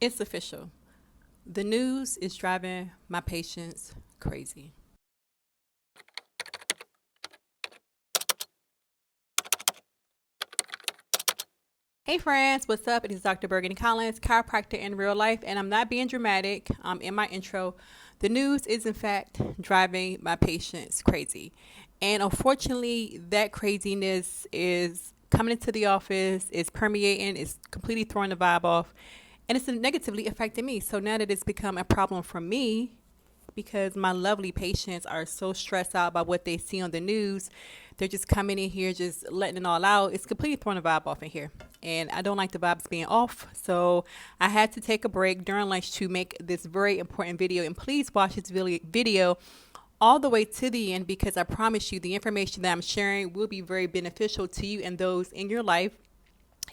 It's official. The news is driving my patients crazy. Hey friends, what's up? It is Dr. Burgandi Collins, chiropractor in real life, and I'm not being dramatic. In my intro, the news is in fact driving my patients crazy, and unfortunately, that craziness is coming into the office, is permeating, is completely throwing the vibe off, and it's negatively affecting me. So now that it's become a problem for me, because my lovely patients are so stressed out by what they see on the news. They're just coming in here, just letting it all out. It's completely throwing the vibe off in here. And I don't like the vibes being off. So I had to take a break during lunch to make this very important video. And please watch this video all the way to the end, because I promise you the information that I'm sharing will be very beneficial to you and those in your life.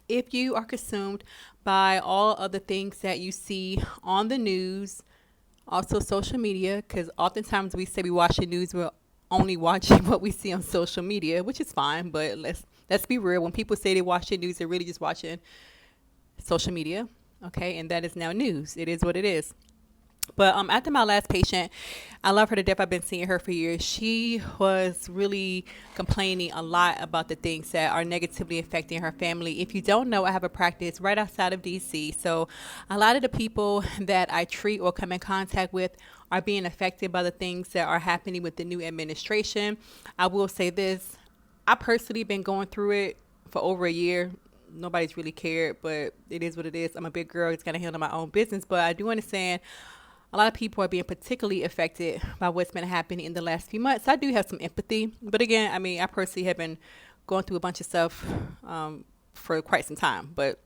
If you are consumed by all of the things that you see on the news, also social media, because oftentimes we say we watch the news, we're only watching what we see on social media, which is fine, but let's be real. When people say they watch the news, they're really just watching social media, okay? And that is now news. It is what it is. But after my last patient, I love her to death. I've been seeing her for years. She was really complaining a lot about the things that are negatively affecting her family. If you don't know, I have a practice right outside of DC. So a lot of the people that I treat or come in contact with are being affected by the things that are happening with the new administration. I will say this. I personally been going through it for over a year. Nobody's really cared, but it is what it is. I'm a big girl. It's got to handle my own business. But I do understand a lot of people are being particularly affected by what's been happening in the last few months. I do have some empathy. But again, I personally have been going through a bunch of stuff for quite some time. But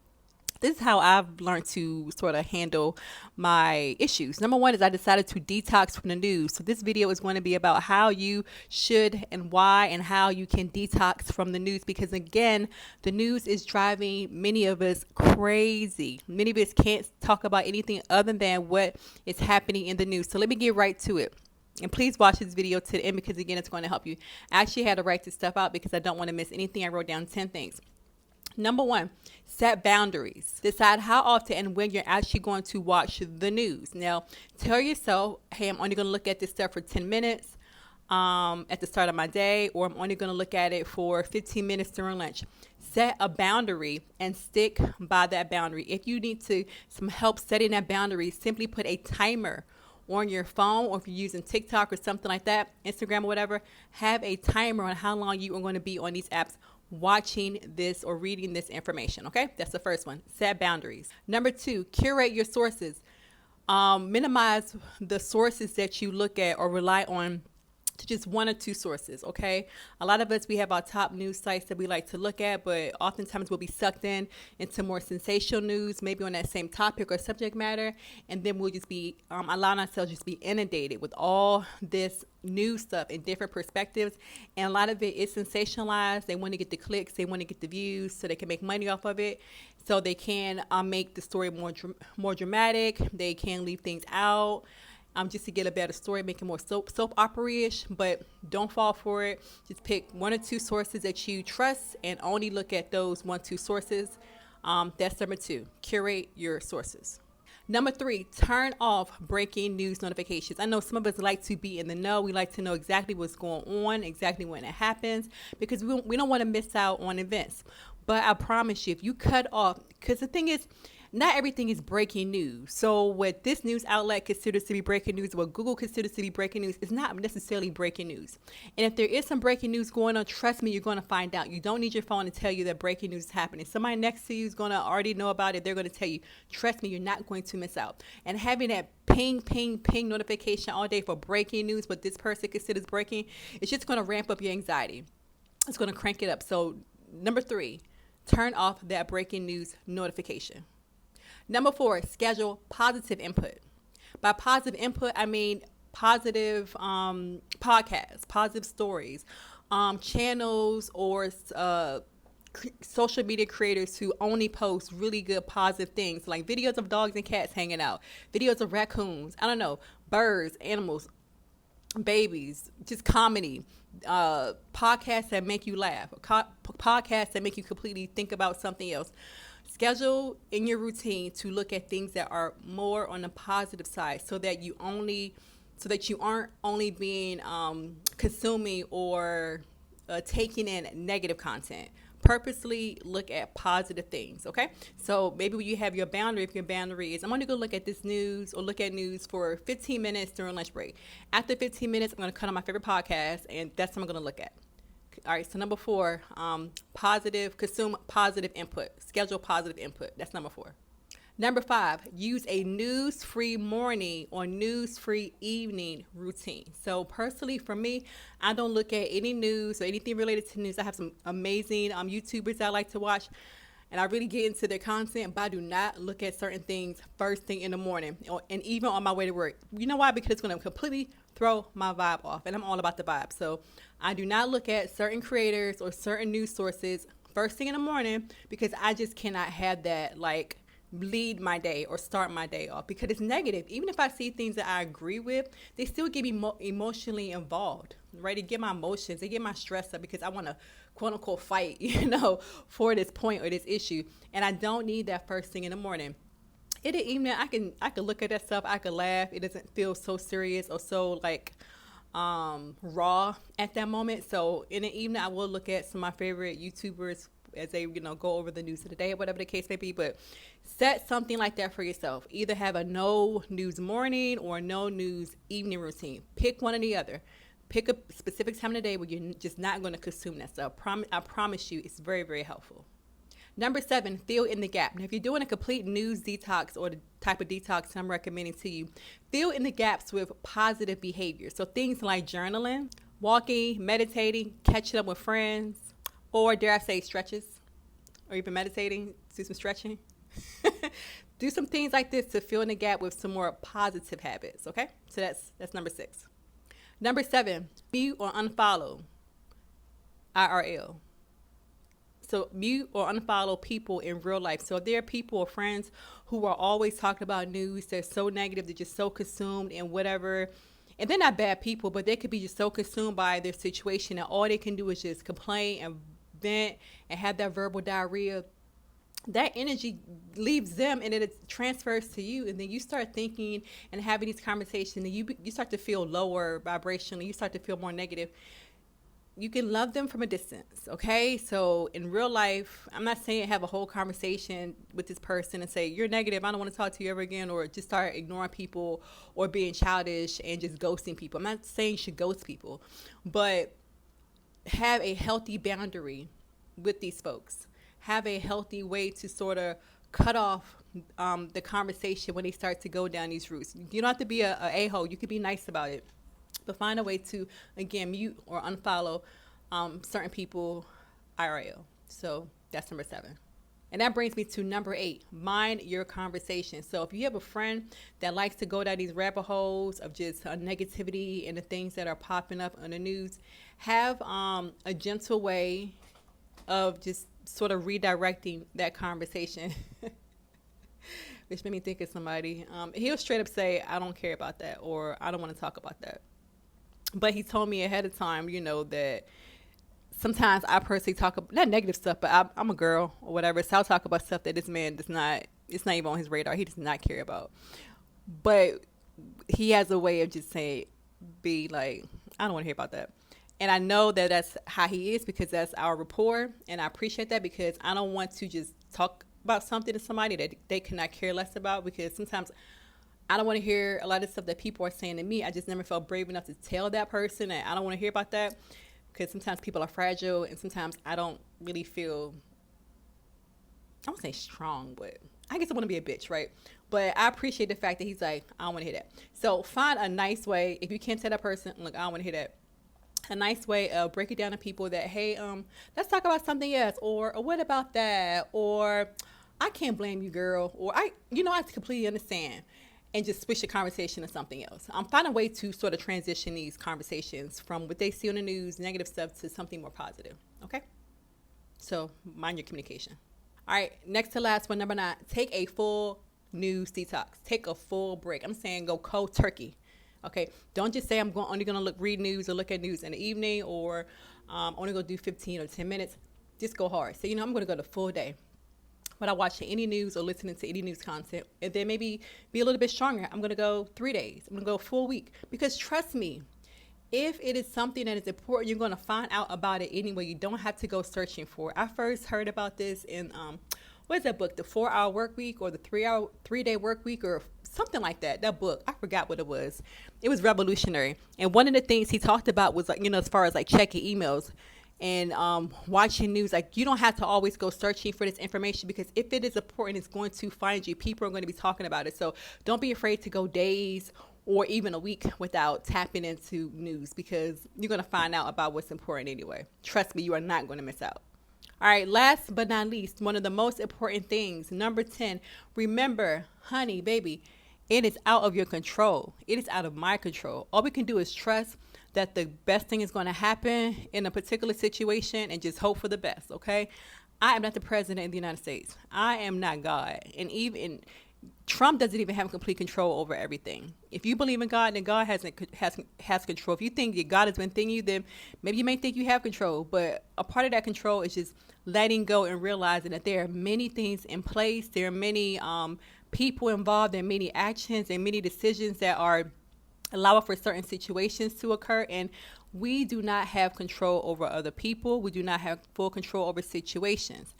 this is how I've learned to sort of handle my issues. Number one is I decided to detox from the news. So this video is going to be about how you should and why and how you can detox from the news, because again, the news is driving many of us crazy. Many of us can't talk about anything other than what is happening in the news. So let me get right to it. And please watch this video to the end, because again, it's going to help you. I actually had to write this stuff out because I don't want to miss anything. I wrote down 10 things. Number one, set boundaries. Decide how often and when you're actually going to watch the news. Now, tell yourself, hey, I'm only going to look at this stuff for 10 minutes at the start of my day, or I'm only going to look at it for 15 minutes during lunch. Set a boundary and stick by that boundary. If you need some help setting that boundary, simply put a timer on your phone, or if you're using TikTok or something like that, Instagram or whatever, have a timer on how long you are going to be on these apps watching this or reading this information. Okay, that's the first one. Set boundaries. Number two, curate your sources. Minimize the sources that you look at or rely on to just one or two sources. Okay, a lot of us, we have our top news sites that we like to look at, but oftentimes we'll be sucked into more sensational news, maybe on that same topic or subject matter, and then we'll just be allowing ourselves just be inundated with all this new stuff in different perspectives, and a lot of it is sensationalized. They want to get the clicks, they want to get the views, so they can make money off of it, so they can make the story more dramatic. They can leave things out just to get a better story, make it more soap opera-ish, but don't fall for it. Just pick one or two sources that you trust and only look at those 1-2 sources. That's number two. Curate your sources. Number three, turn off breaking news notifications. I know some of us like to be in the know. We like to know exactly what's going on, exactly when it happens, because we don't want to miss out on events. But I promise you, if you cut off, because the thing is, not everything is breaking news. So what this news outlet considers to be breaking news, what Google considers to be breaking news, is not necessarily breaking news. And if there is some breaking news going on, trust me, you're going to find out. You don't need your phone to tell you that breaking news is happening. Somebody next to you is going to already know about it. They're going to tell you. Trust me, you're not going to miss out. And having that ping, ping, ping notification all day for breaking news, what this person considers breaking, it's just going to ramp up your anxiety. It's going to crank it up. So number three, turn off that breaking news notification. Number four, schedule positive input. By positive input, I mean positive podcasts, positive stories, channels, or social media creators who only post really good positive things, like videos of dogs and cats hanging out, videos of raccoons, I don't know, birds, animals, babies, just comedy, podcasts that make you laugh, podcasts that make you completely think about something else. Schedule in your routine to look at things that are more on the positive side, so that you aren't only being consuming or taking in negative content. Purposely look at positive things, okay? So maybe when you have your boundary, if your boundary is, I'm going to go look at this news or look at news for 15 minutes during lunch break. After 15 minutes, I'm going to cut on my favorite podcast, and that's what I'm going to look at. All right, so number 4, consume positive input. Schedule positive input. That's number 4. Number 5, use a news-free morning or news-free evening routine. So personally, for me, I don't look at any news or anything related to news. I have some amazing YouTubers I like to watch, and I really get into their content, but I do not look at certain things first thing in the morning and even on my way to work. You know why? Because it's going to completely throw my vibe off, and I'm all about the vibe. So I do not look at certain creators or certain news sources first thing in the morning, because I just cannot have that lead my day or start my day off, because it's negative. Even if I see things that I agree with, they still get me emotionally involved, right? They get my emotions, they get my stress up, because I want to quote unquote fight, for this point or this issue. And I don't need that first thing in the morning. In the evening, I can look at that stuff, I can laugh. It doesn't feel so serious or so raw at that moment. So in the evening, I will look at some of my favorite YouTubers as they go over the news of the day or whatever the case may be. But set something like that for yourself. Either have a no news morning or no news evening routine. Pick one or the other. Pick a specific time of the day where you're just not going to consume that stuff. I promise you, it's very, very helpful. Number 7, fill in the gap. Now, if you're doing a complete news detox or the type of detox I'm recommending to you, fill in the gaps with positive behavior. So things like journaling, walking, meditating, catching up with friends, or dare I say stretches, or even meditating, do some stretching. Do some things like this to fill in the gap with some more positive habits, okay? So that's number 6. Number 7, mute or unfollow IRL. So mute or unfollow people in real life. So if there are people or friends who are always talking about news, they're so negative, they're just so consumed in whatever, and they're not bad people, but they could be just so consumed by their situation that all they can do is just complain and vent and have that verbal diarrhea. That energy leaves them and it transfers to you, and then you start thinking and having these conversations, and you start to feel lower vibrationally, you start to feel more negative. You can love them from a distance, okay? So in real life, I'm not saying have a whole conversation with this person and say, you're negative, I don't want to talk to you ever again, or just start ignoring people or being childish and just ghosting people. I'm not saying you should ghost people, but have a healthy boundary with these folks. Have a healthy way to sort of cut off the conversation when they start to go down these routes. You don't have to be a a-hole. You can be nice about it. But find a way to, again, mute or unfollow certain people IRL. So that's number 7. And that brings me to number 8, mind your conversation. So if you have a friend that likes to go down these rabbit holes of just negativity and the things that are popping up on the news, have a gentle way of just sort of redirecting that conversation. Which made me think of somebody. He'll straight up say, I don't care about that, or I don't want to talk about that. But he told me ahead of time, that sometimes I personally talk about, not negative stuff, but I'm a girl or whatever. So I'll talk about stuff that this man it's not even on his radar. He does not care about. But he has a way of just saying, be like, I don't want to hear about that. And I know that that's how he is, because that's our rapport. And I appreciate that, because I don't want to just talk about something to somebody that they cannot care less about, because sometimes I don't want to hear a lot of stuff that people are saying to me. I just never felt brave enough to tell that person, and I don't want to hear about that, because sometimes people are fragile, and sometimes I don't really feel, I won't say strong, but I guess I want to be a bitch, right? But I appreciate the fact that he's like, I don't want to hear that. So find a nice way. If you can't tell that person, look, I don't want to hear that. A nice way of break it down to people that, hey, let's talk about something else, or what about that, or I can't blame you, girl, or I completely understand, and just switch the conversation to something else. Find a way to sort of transition these conversations from what they see on the news, negative stuff, to something more positive, okay? So mind your communication. All right, next to last one, number 9, take a full news detox. Take a full break. I'm saying go cold turkey. Okay, don't just say I'm only going to read news or look at news in the evening, or only going to do 15 or 10 minutes. Just go hard. So, I'm going to go the full day. without watching any news or listening to any news content, and then maybe be a little bit stronger. I'm going to go 3 days. I'm going to go a full week, because trust me, if it is something that is important, you're going to find out about it anyway. You don't have to go searching for it. I first heard about this in what is that book, the 4 Hour Work Week, or the 3 day work week, or something like that. That book, I forgot what it was. It was revolutionary. And one of the things he talked about was, like, as far as like checking emails and watching news, like, you don't have to always go searching for this information, because if it is important, it's going to find you. People are going to be talking about it. So don't be afraid to go days or even a week without tapping into news, because you're going to find out about what's important anyway. Trust me, you are not going to miss out. All right, last but not least, one of the most important things, number 10, remember, honey, baby, it is out of your control. It is out of my control. All we can do is trust that the best thing is going to happen in a particular situation, and just hope for the best, okay? I am not the president of the United States. I am not God. And even Trump doesn't even have complete control over everything. If you believe in God, then God has control. If you think that God has been thinking you, then maybe you may think you have control. But a part of that control is just letting go and realizing that there are many things in place. There are many people involved, and many actions and many decisions that are allowing for certain situations to occur. And we do not have control over other people. We do not have full control over situations.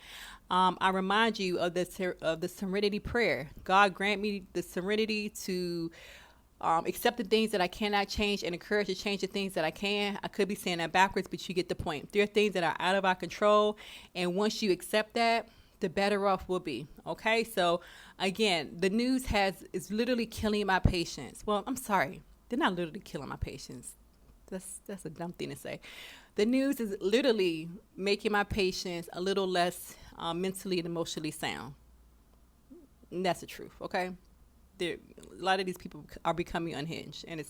I remind you of the serenity prayer. God grant me the serenity to accept the things that I cannot change, and encourage to change the things that I can. I could be saying that backwards, but you get the point. There are things that are out of our control, and once you accept that, the better off we'll be. Okay, so again, the news is literally killing my patience. Well, I'm sorry, they're not literally killing my patience. That's a dumb thing to say. The news is literally making my patients a little less mentally and emotionally sound. And that's the truth, okay? A lot of these people are becoming unhinged, and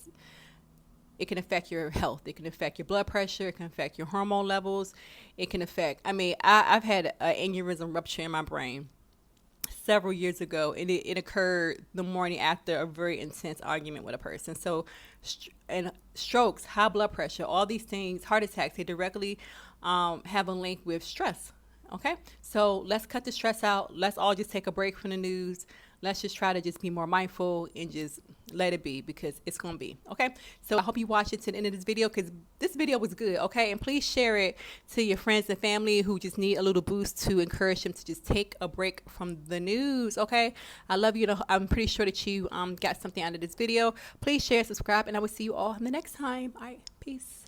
it can affect your health. It can affect your blood pressure. It can affect your hormone levels. It can affect, I've had an aneurysm rupture in my brain several years ago, and it occurred the morning after a very intense argument with a person. So, and strokes, high blood pressure, all these things, heart attacks, they directly have a link with stress. Okay, so let's cut the stress out. Let's all just take a break from the news. Let's just try to just be more mindful and just let it be, because it's going to be. Okay, so I hope you watch it to the end of this video, because this video was good. Okay, and please share it to your friends and family who just need a little boost to encourage them to just take a break from the news. Okay, I love you. I'm pretty sure that you got something out of this video. Please share, subscribe, and I will see you all in the next time. All right, peace.